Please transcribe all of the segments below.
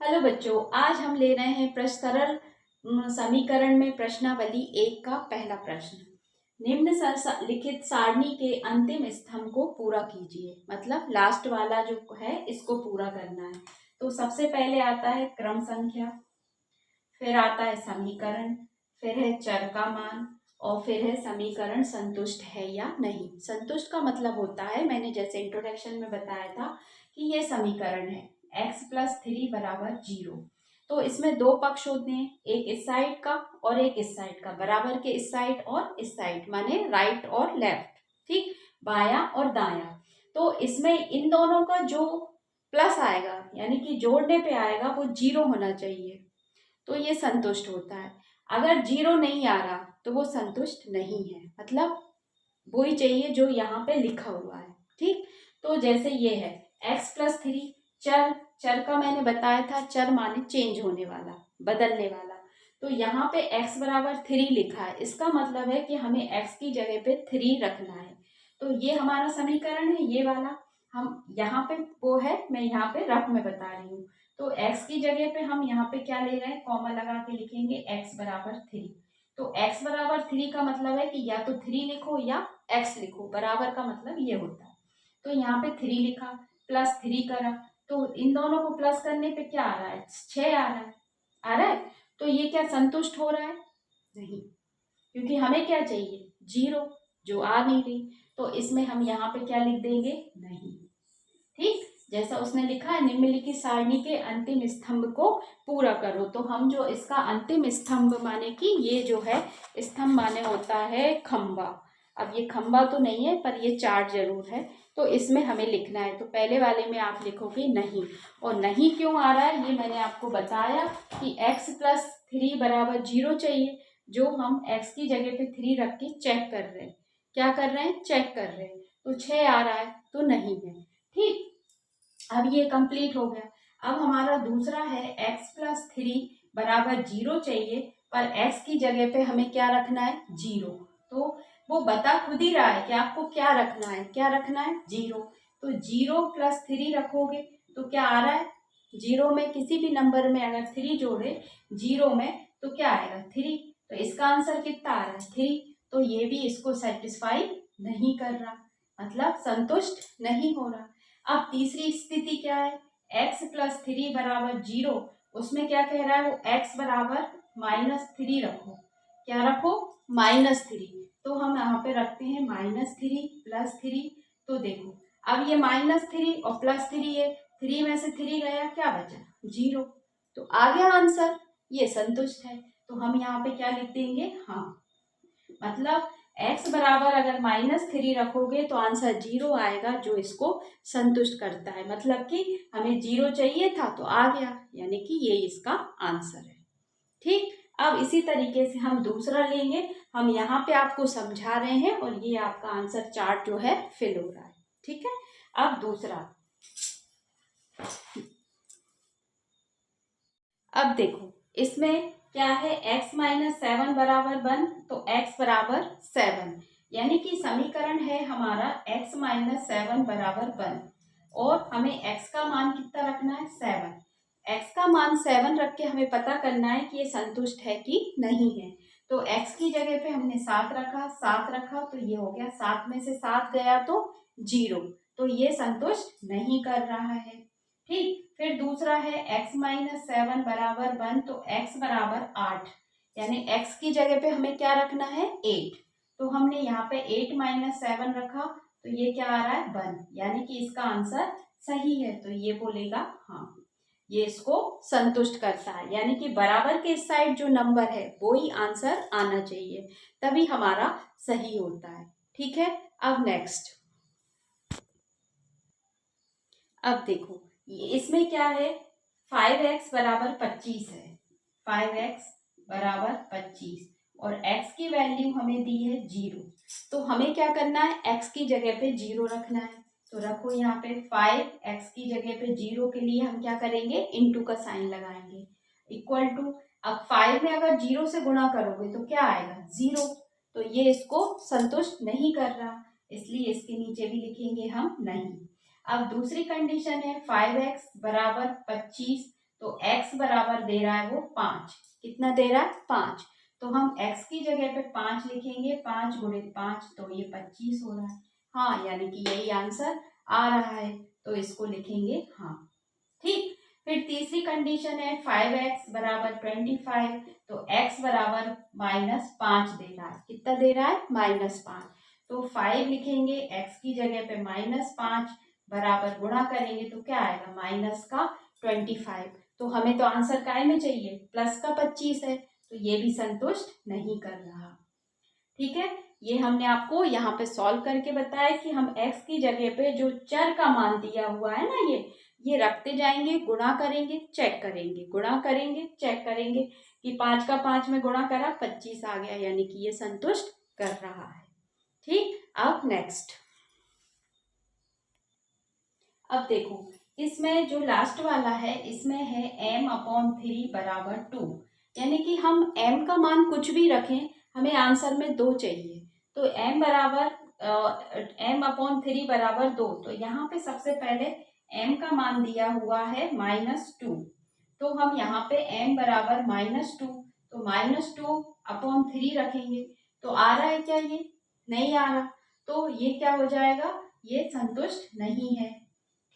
Hello बच्चों, आज हम ले रहे हैं प्रश्न सरल समीकरण में प्रश्नावली 1 का पहला प्रश्न। निम्न लिखित सारणी के अंतिम स्तंभ को पूरा कीजिए। मतलब लास्ट वाला जो है इसको पूरा करना है। तो सबसे पहले आता है क्रम संख्या, फिर आता है समीकरण, फिर है चर का मान और फिर है समीकरण संतुष्ट है या नहीं। संतुष्ट का मतलब होता है, मैंने जैसे इंट्रोडक्शन में बताया था कि ये समीकरण है x+3 बराबर 0। तो इसमें दो पक्ष होते हैं, एक इस साइड का और एक इस साइड का, बराबर के इस साइड और इस साइड, माने राइट और लेफ्ट, ठीक, बाया और दाया। तो इसमें इन दोनों का जो प्लस आएगा यानी कि जोड़ने पे आएगा वो 0 होना चाहिए, तो ये संतुष्ट होता है। अगर 0 नहीं आ रहा तो वो संतुष्ट नहीं है, मतलब वो ही चाहिए जो यहाँ पे लिखा हुआ है, ठीक। तो जैसे ये है x+3, चर, चर का मैंने बताया था, चर माने चेंज होने वाला, बदलने वाला। तो यहाँ पे x बराबर 3 लिखा है, इसका मतलब है कि हमें x की जगह पे 3 रखना है। तो ये हमारा समीकरण है, ये वाला हम यहाँ पे वो है, मैं यहाँ पे रफ में बता रही हूँ। तो x की जगह पे हम यहाँ पे क्या ले रहे हैं, कॉमा लगा के लिखेंगे x बराबर 3। तो x बराबर 3 का मतलब है कि या तो 3 लिखो या x लिखो, बराबर का मतलब ये होता है। तो यहाँ पे 3 लिखा, +3 करा, तो इन दोनों को प्लस करने पे क्या आ रहा है, 6 आ रहा है, आ रहा है। तो ये क्या संतुष्ट हो रहा है, नहीं, क्योंकि हमें क्या चाहिए, 0, जो आ नहीं रही। तो इसमें हम यहाँ पे क्या लिख देंगे, नहीं, ठीक। जैसा उसने लिखा है निम्नलिखित सारणी के अंतिम स्तंभ को पूरा करो, तो हम जो इसका अंतिम स्तंभ माने कि ये जो है स्तंभ माने होता है खंबा। अब ये खंबा तो नहीं है पर ये चार्ट जरूर है, तो इसमें हमें लिखना है। तो पहले वाले में आप लिखोगे नहीं, और नहीं क्यों आ रहा है ये मैंने आपको बताया कि x+3 बराबर 0 चाहिए, जो हम x की जगह पे 3 रख के चेक कर रहे हैं। क्या कर रहे हैं, चेक कर रहे हैं। तो 6 आ रहा है तो नहीं है, ठीक। अब ये कंप्लीट हो गया। अब हमारा दूसरा है x+3 बराबर 0 चाहिए, पर x की जगह पे हमें क्या रखना है, 0। तो वो बता खुद ही रहा है कि आपको क्या रखना है, क्या रखना है, 0। तो 0+3 रखोगे तो क्या आ रहा है, 0 में किसी भी नंबर में अगर 3 जोड़े 0 में तो क्या आएगा, 3। तो इसका आंसर कितना आ रहा है, 3। तो ये भी इसको सेटिस्फाई नहीं कर रहा, मतलब संतुष्ट नहीं हो रहा। अब तीसरी स्थिति क्या है, x+3 बराबर 0, उसमें क्या कह रहा है वो, x बराबर -3 रखो। क्या रखो, -3। तो हम यहाँ पे रखते हैं -3 +3। तो देखो अब ये -3 और +3 है, 3 में से 3 गया, क्या बचा, 0। तो आ गया आंसर, ये संतुष्ट है। तो हम यहाँ पे क्या लिख देंगे, हाँ, मतलब x बराबर अगर -3 रखोगे तो आंसर 0 आएगा, जो इसको संतुष्ट करता है। मतलब कि हमें 0 चाहिए था तो आ गया, यानी कि ये इसका आंसर है, ठीक। अब इसी तरीके से हम दूसरा लेंगे, हम यहाँ पे आपको समझा रहे हैं और ये आपका आंसर चार्ट जो है फिल हो रहा है, ठीक है। अब दूसरा, अब देखो इसमें क्या है, x-7 बराबर 1, तो x बराबर 7, यानी कि समीकरण है हमारा x-7 बराबर 1, और हमें x का मान कितना रखना है, 7। x का मान 7 रख के हमें पता करना है कि ये संतुष्ट है कि नहीं है। तो x की जगह पे हमने 7 रखा, 7 रखा, तो ये हो गया, 7 में से 7 गया तो 0। तो ये संतुष्ट नहीं कर रहा है, ठीक। फिर दूसरा है x-7 बराबर 1, तो x बराबर 8, यानी x की जगह पे हमें क्या रखना है, 8। तो हमने यहाँ पे 8-7 रखा, तो ये क्या आ रहा है, 1, यानी कि इसका आंसर सही है। तो ये बोलेगा हाँ, ये इसको संतुष्ट करता है, यानी कि बराबर के साइड जो नंबर है वो ही आंसर आना चाहिए, तभी हमारा सही होता है, ठीक है। अब नेक्स्ट, अब देखो इसमें क्या है, 5x बराबर 25 है, 5x बराबर 25, और x की वैल्यू हमें दी है 0। तो हमें क्या करना है, x की जगह पे 0 रखना है। तो रखो यहाँ पे 5x की जगह पे 0 के लिए हम क्या करेंगे, इंटू का साइन लगाएंगे, इक्वल टू। अब 5 में अगर 0 से गुणा करोगे तो क्या आएगा, 0। तो ये इसको संतुष्ट नहीं कर रहा, इसलिए इसके नीचे भी लिखेंगे हम नहीं। अब दूसरी कंडीशन है 5x बराबर 25, तो x बराबर दे रहा है वो 5। कितना दे रहा है? 5। तो हम x की जगह पे 5 लिखेंगे, 5 गुणे 5 तो ये 25 हो रहा है। हाँ, यानी कि यही आंसर आ रहा है, तो इसको लिखेंगे हाँ। ठीक। फिर तीसरी कंडीशन है 5x बराबर 25, तो x बराबर -5 दे रहा है। कितना दे रहा है? -5। तो 5 लिखेंगे, x की जगह पे -5 बराबर गुणा करेंगे तो क्या आएगा? माइनस का 25। तो हमें तो आंसर काय में चाहिए? प्लस का 25 है, तो ये भी संतुष्ट नहीं कर रहा। ठीक है, ये हमने आपको यहाँ पे सॉल्व करके बताया कि हम x की जगह पे जो चर का मान दिया हुआ है ना, ये रखते जाएंगे, गुणा करेंगे, चेक करेंगे, गुणा करेंगे, चेक करेंगे कि 5 का 5 में गुणा करा 25 आ गया, यानी कि ये संतुष्ट कर रहा है। ठीक, अब नेक्स्ट। अब देखो, इसमें जो लास्ट वाला है इसमें है m/3 बराबर 2, यानी कि हम m का मान कुछ भी रखें, हमें आंसर में 2 चाहिए। तो m/3 बराबर 2, तो यहाँ पे सबसे पहले m का मान दिया हुआ है -2, तो हम यहाँ पे m बराबर -2, तो -2/3 रखेंगे। तो आ रहा है क्या? ये नहीं आ रहा, तो ये क्या हो जाएगा? ये संतुष्ट नहीं है।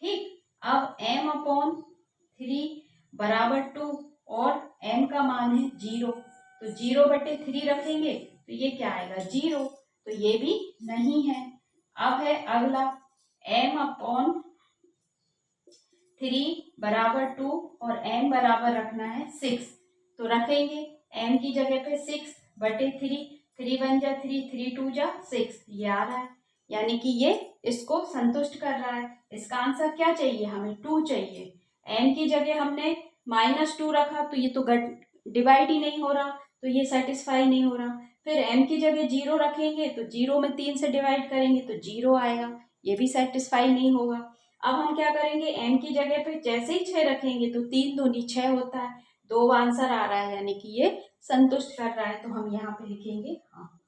ठीक, अब m/3 बराबर 2 और m का मान है 0, तो 0/3 रखेंगे तो ये क्या आएगा? 0, तो ये भी नहीं है। अब है अगला m/3 बराबर 2 और m बराबर रखना है 6, तो रखेंगे m की जगह पे 6/3, 3 1 जा 3, 3 2 जा 6, ये आ रहा है, यानी कि ये इसको संतुष्ट कर रहा है। इसका आंसर क्या चाहिए? हमें 2 चाहिए। m की जगह हमने -2 रखा, तो ये तो डिवाइड ही नहीं हो रहा, तो ये सेटिस्फाई नहीं हो रहा। फिर m की जगह 0 रखेंगे, तो 0 में 3 से डिवाइड करेंगे तो 0 आएगा, ये भी सेटिस्फाई नहीं होगा। अब हम क्या करेंगे? m की जगह पे जैसे ही 6 रखेंगे तो 3 दूनी 6 होता है, 2 आंसर आ रहा है, यानी कि ये संतुष्ट कर रहा है, तो हम यहाँ पे लिखेंगे हाँ।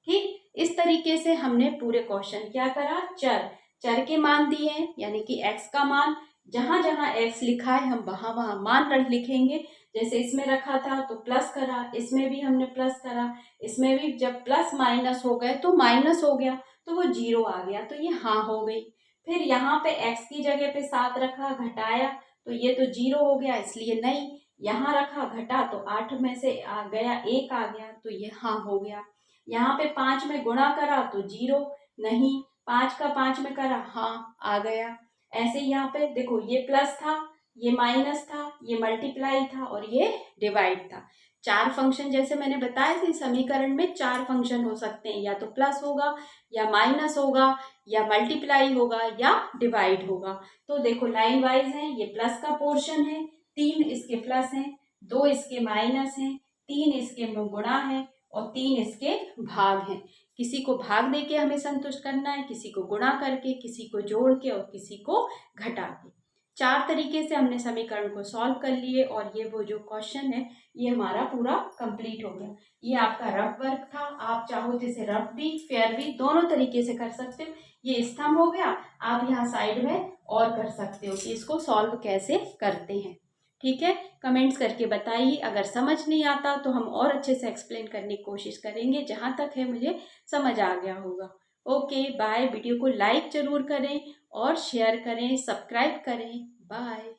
ठीक, इस तरीके से हमने पूरे क्वेश्चन क्या करा? चर के मान दिए हैं, यानी कि x का मान जहां जहां x लिखा है हम वहां वहां मान लिखेंगे। जैसे इसमें रखा था तो प्लस करा, इसमें भी हमने प्लस करा, इसमें भी जब प्लस माइनस हो गए तो माइनस हो गया, तो वो 0 आ गया, तो ये हाँ हो गई। फिर यहाँ पे x की जगह पे 7 रखा, घटाया तो ये तो 0 हो गया, इसलिए नहीं। यहाँ रखा, घटा तो 8 में से आ गया 1 आ गया, तो ये हाँ हो गया। यहाँ पे 5 में गुणा करा तो 0 नहीं, 5 का 5 में करा हाँ आ गया। ऐसे यहाँ पे देखो, ये प्लस था, ये माइनस था, ये मल्टीप्लाई था और ये डिवाइड था। 4 फंक्शन जैसे मैंने बताया थे, समीकरण में 4 फंक्शन हो सकते हैं, या तो प्लस होगा, या माइनस होगा, या मल्टीप्लाई होगा, या डिवाइड होगा। तो देखो लाइन वाइज है, ये प्लस का पोर्शन है, 3 इसके प्लस हैं, 2 इसके माइनस हैं, 3 इसके गुणा है और 3 इसके भाग हैं। किसी को भाग देके हमें संतुष्ट करना है, किसी को गुणा करके, किसी को जोड़ के और किसी को घटा के। 4 तरीके से हमने समीकरण को सॉल्व कर लिए और ये वो जो क्वेश्चन है ये हमारा पूरा कंप्लीट हो गया। ये आपका रफ वर्क था, आप चाहो तो इसे रफ भी फेयर भी दोनों तरीके से कर सकते हो। ये स्तंभ हो गया, आप यहाँ साइड में और कर सकते हो कि इसको सॉल्व कैसे करते हैं। ठीक है, कमेंट्स करके बताइए। अगर समझ नहीं आता तो हम और अच्छे से एक्सप्लेन करने की कोशिश करेंगे, जहाँ तक है मुझे समझ आ गया होगा। Okay bye. वीडियो को लाइक जरूर करें और शेयर करें, सब्सक्राइब करें। बाय।